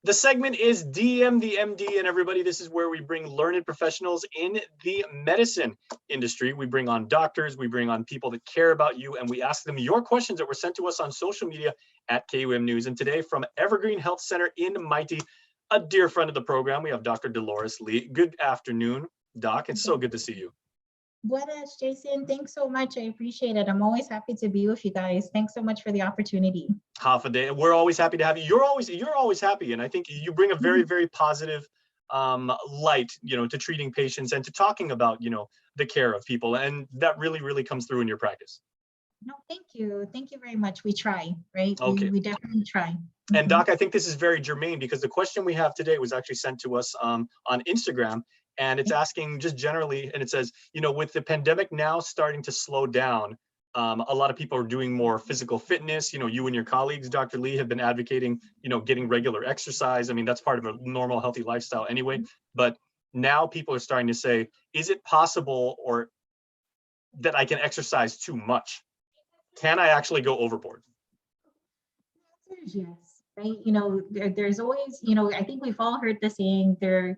The segment is DM the MD, and everybody, this is where we bring learned professionals in the medicine industry. We bring on doctors, we bring on people that care about you, and we ask them your questions that were sent to us on social media at KUM News. And today from Evergreen Health Center in Mighty, a dear friend of the program, we have Dr. Dolores Lee. Good afternoon, Doc. It's so good to see you. Buenas, Jason. Thanks so much. I appreciate it. I'm always happy to be with you guys. Thanks so much for the opportunity. Half a day. We're always happy to have you. You're always happy, and I think you bring a very, very positive light, to treating patients and to talking about, the care of people, and that really, really comes through in your practice. No, thank you. Thank you very much. We try, right? Okay. We definitely try. And Doc, I think this is very germane because the question we have today was actually sent to us on Instagram, and it's asking just generally, and it says, with the pandemic now starting to slow down, a lot of people are doing more physical fitness. You and your colleagues, Dr. Lee, have been advocating, getting regular exercise. I mean, that's part of a normal, healthy lifestyle anyway. But now people are starting to say, is it possible or that I can exercise too much? Can I actually go overboard? Yes, right. There's always, I think we've all heard the saying there,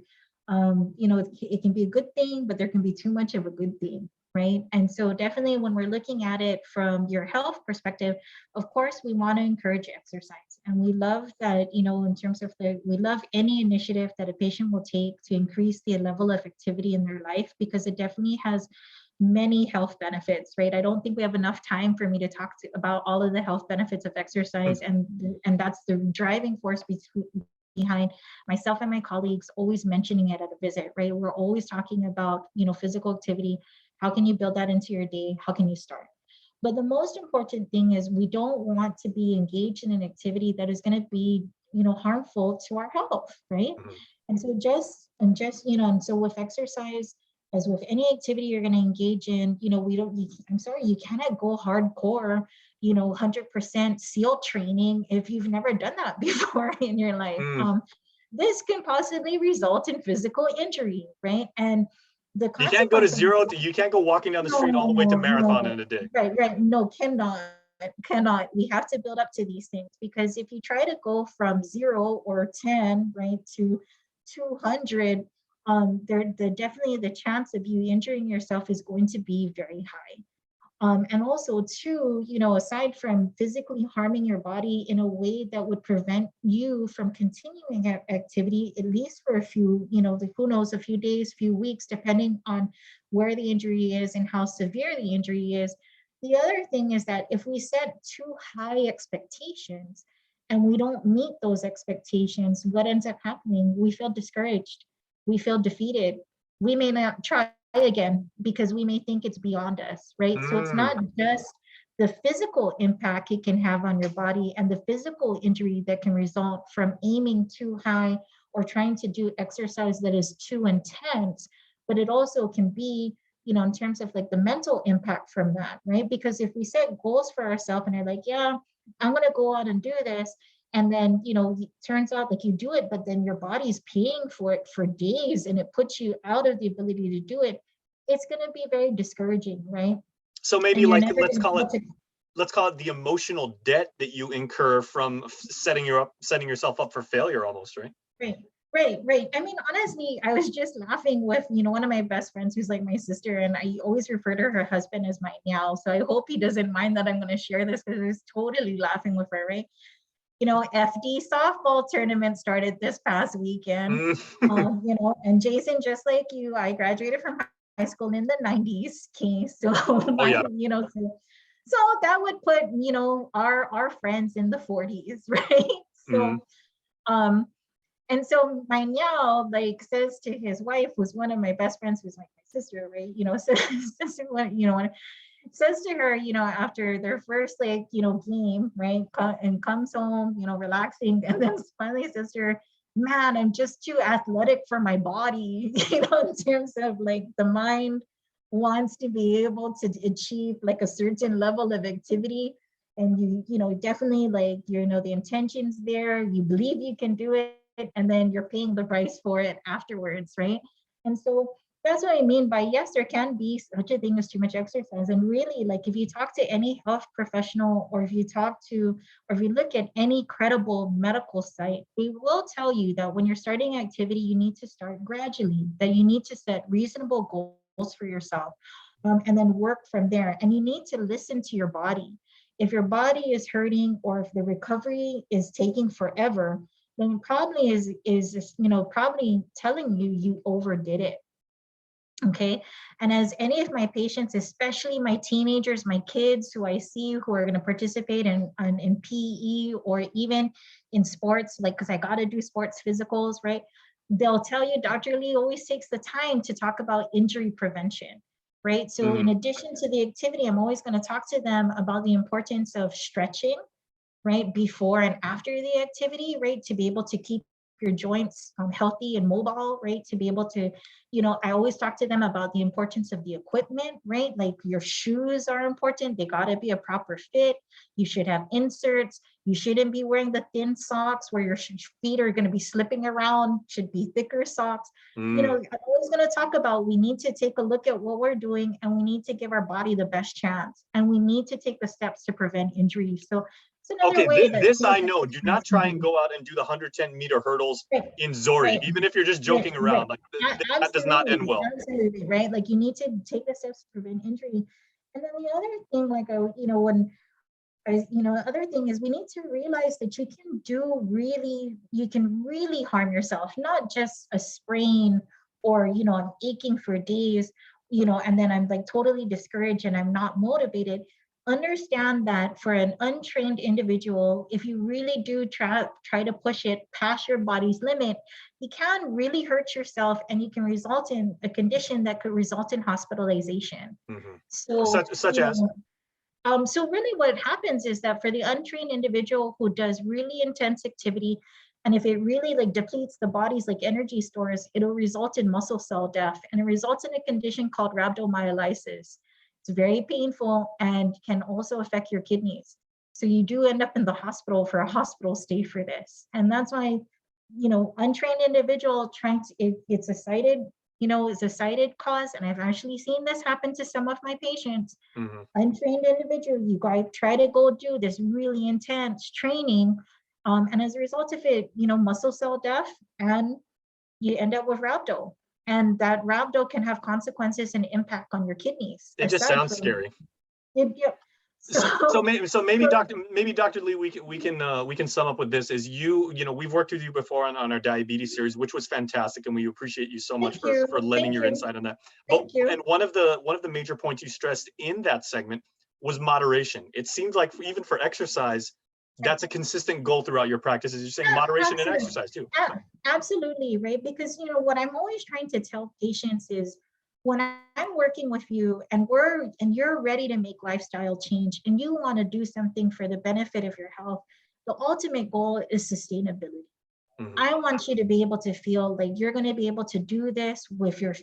it can be a good thing, but there can be too much of a good thing, right? And so definitely when we're looking at it from your health perspective, of course, we want to encourage exercise. And we love that, in terms of we love any initiative that a patient will take to increase the level of activity in their life, because it definitely has many health benefits, right? I don't think we have enough time for me to talk about all of the health benefits of exercise, and that's the driving force behind myself and my colleagues always mentioning it at a visit, right? We're always talking about, physical activity. How can you build that into your day? How can you start? But the most important thing is we don't want to be engaged in an activity that is going to be, harmful to our health, right? And so and so with exercise, as with any activity you're going to engage in, you cannot go hardcore, 100% SEAL training if you've never done that before in your life. This can possibly result in physical injury, right? And the you can't go to zero. You can't go walking down the street all the way to marathon in a day. Right. No, cannot. We have to build up to these things, because if you try to go from 0 or 10, right, to 200, definitely the chance of you injuring yourself is going to be very high. And also too, aside from physically harming your body in a way that would prevent you from continuing activity, at least for a few, who knows, a few days, few weeks, depending on where the injury is and how severe the injury is. The other thing is that if we set too high expectations and we don't meet those expectations, what ends up happening? We feel discouraged. We feel defeated. We may not try again because we may think it's beyond us, right? So it's not just the physical impact it can have on your body and the physical injury that can result from aiming too high or trying to do exercise that is too intense, but it also can be, in terms of like the mental impact from that, right? Because if we set goals for ourselves and are like, yeah, I'm going to go out and do this, and then, it turns out like you do it, but then your body's paying for it for days and it puts you out of the ability to do it. It's going to be very discouraging, right? So maybe like, let's call it the emotional debt that you incur from setting yourself up for failure almost, right? Right. I mean, honestly, I was just laughing with, one of my best friends who's like my sister, and I always refer to her husband as my meow. So I hope he doesn't mind that I'm going to share this, because I was totally laughing with her, right? FD softball tournament started this past weekend, and Jason, just like you, I graduated from high school in the 90s. Okay, so so that would put, our friends in the 40s, right? So, and so my meow like says to his wife, who's one of my best friends, who's like my sister, right? Says to her, after their first game, right, and comes home, relaxing, and then finally says to her, man, I'm just too athletic for my body, in terms of like the mind wants to be able to achieve like a certain level of activity, and you definitely like, the intention's there, you believe you can do it, and then you're paying the price for it afterwards, right? And so That's what I mean by, yes, there can be such a thing as too much exercise. And really, like if you talk to any health professional, or if you look at any credible medical site, they will tell you that when you're starting activity, you need to start gradually, that you need to set reasonable goals for yourself, and then work from there. And you need to listen to your body. If your body is hurting, or if the recovery is taking forever, then probably probably telling you overdid it. Okay. And as any of my patients, especially my teenagers, my kids who I see who are going to participate in PE, or even in sports, like, because I got to do sports physicals, right? They'll tell you Dr. Lee always takes the time to talk about injury prevention, right? So in addition to the activity, I'm always going to talk to them about the importance of stretching, right, before and after the activity, right, to be able to keep your joints healthy and mobile, right, to be able to, I always talk to them about the importance of the equipment, right, like your shoes are important. They got to be a proper fit. You should have inserts. You shouldn't be wearing the thin socks where your feet are going to be slipping around. Should be thicker socks. I'm always going to talk about, we need to take a look at what we're doing, and we need to give our body the best chance, and we need to take the steps to prevent injury. So it's another Okay, way that this I know. Do not try and go out and do the 110-meter hurdles right, in Zori, right, even if you're just joking right. around. Like that does not end Absolutely, well. absolutely, right? Like you need to take the steps to prevent injury. And then the other thing, like when other thing is, we need to realize that you can really harm yourself, not just a sprain, or I'm aching for days, and then I'm like totally discouraged and I'm not motivated. Understand that for an untrained individual, if you really do try to push it past your body's limit, you can really hurt yourself, and you can result in a condition that could result in hospitalization. So, Such as. so really what happens is that for the untrained individual who does really intense activity, and if it really like depletes the body's like energy stores, it'll result in muscle cell death, and it results in a condition called rhabdomyolysis. It's very painful and can also affect your kidneys. So you do end up in the hospital for a hospital stay for this. And that's why, untrained individual it's a cited cause. And I've actually seen this happen to some of my patients. Untrained individual, you guys try to go do this really intense training, and as a result of it, muscle cell death, and you end up with rhabdo, and that rhabdo can have consequences and impact on your kidneys. It just sounds scary. Yeah. So maybe Dr. Lee, we can sum up with this. Is we've worked with you before on our diabetes series, which was fantastic, and we appreciate you so much for lending your insight on that. Thank you. And one of the major points you stressed in that segment was moderation. It seems like even for exercise, that's a consistent goal throughout your practice. Is you're saying moderation in exercise too. Absolutely, right? Because what I'm always trying to tell patients is, when I'm working with you and you're ready to make lifestyle change, and you want to do something for the benefit of your health, the ultimate goal is sustainability. I want you to be able to feel like you're going to be able to do this with your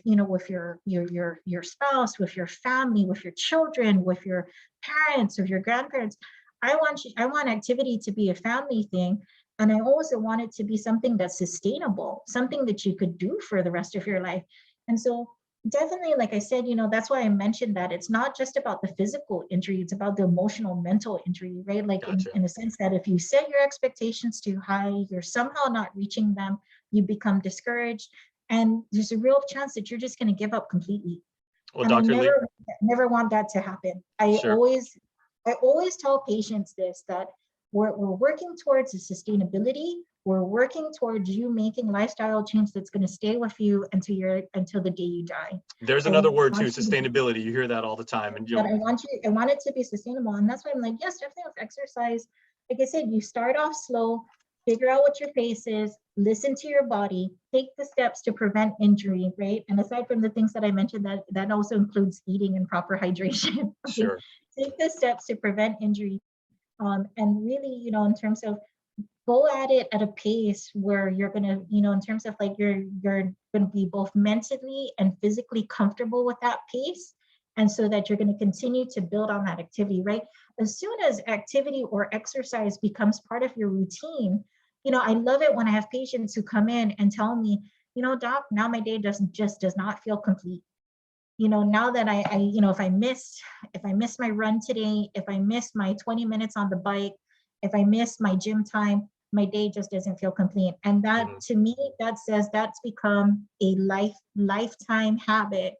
spouse, with your family, with your children, with your parents, or your grandparents. I want activity to be a family thing. And I also want it to be something that's sustainable, something that you could do for the rest of your life. And so definitely, like I said, that's why I mentioned that it's not just about the physical injury, it's about the emotional, mental injury, right? Like in the sense that if you set your expectations too high, you're somehow not reaching them, you become discouraged, and there's a real chance that you're just going to give up completely. Well, and Dr. I Lee, never want that to happen. I always tell patients this, that we're working towards a sustainability. We're working towards you making lifestyle change that's going to stay with you until the day you die. There's another word too, sustainability. You hear that all the time. And I want it to be sustainable. And that's why I'm like, yes, definitely with exercise. Like I said, you start off slow, figure out what your pace is, listen to your body, take the steps to prevent injury, right? And aside from the things that I mentioned, that also includes eating and proper hydration. Okay? Sure. Take the steps to prevent injury. And really, in terms of go at it at a pace where you're gonna, in terms of like you're gonna be both mentally and physically comfortable with that pace, and so that you're gonna continue to build on that activity, right? As soon as activity or exercise becomes part of your routine, I love it when I have patients who come in and tell me, doc, now my day just does not feel complete. Now that if I missed my run today, if I missed my 20 minutes on the bike, if I missed my gym time, my day just doesn't feel complete. And that, to me, that says that's become a lifetime habit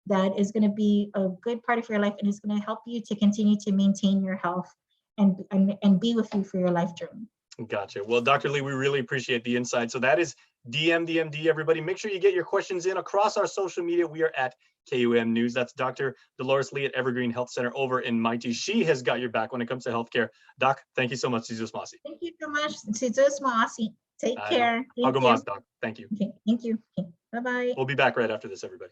that is going to be a good part of your life, and is going to help you to continue to maintain your health and be with you for your life journey. Gotcha. Well, Dr. Lee, we really appreciate the insight. So that is DMDMD, everybody. Make sure you get your questions in across our social media. We are at KUM News. That's Dr. Dolores Lee at Evergreen Health Center over in Mighty. She has got your back when it comes to healthcare. Doc, thank you so much. Thank you so much. Take care. I'll go, Doc. Thank you. Okay, thank you. Okay, bye-bye. We'll be back right after this, everybody.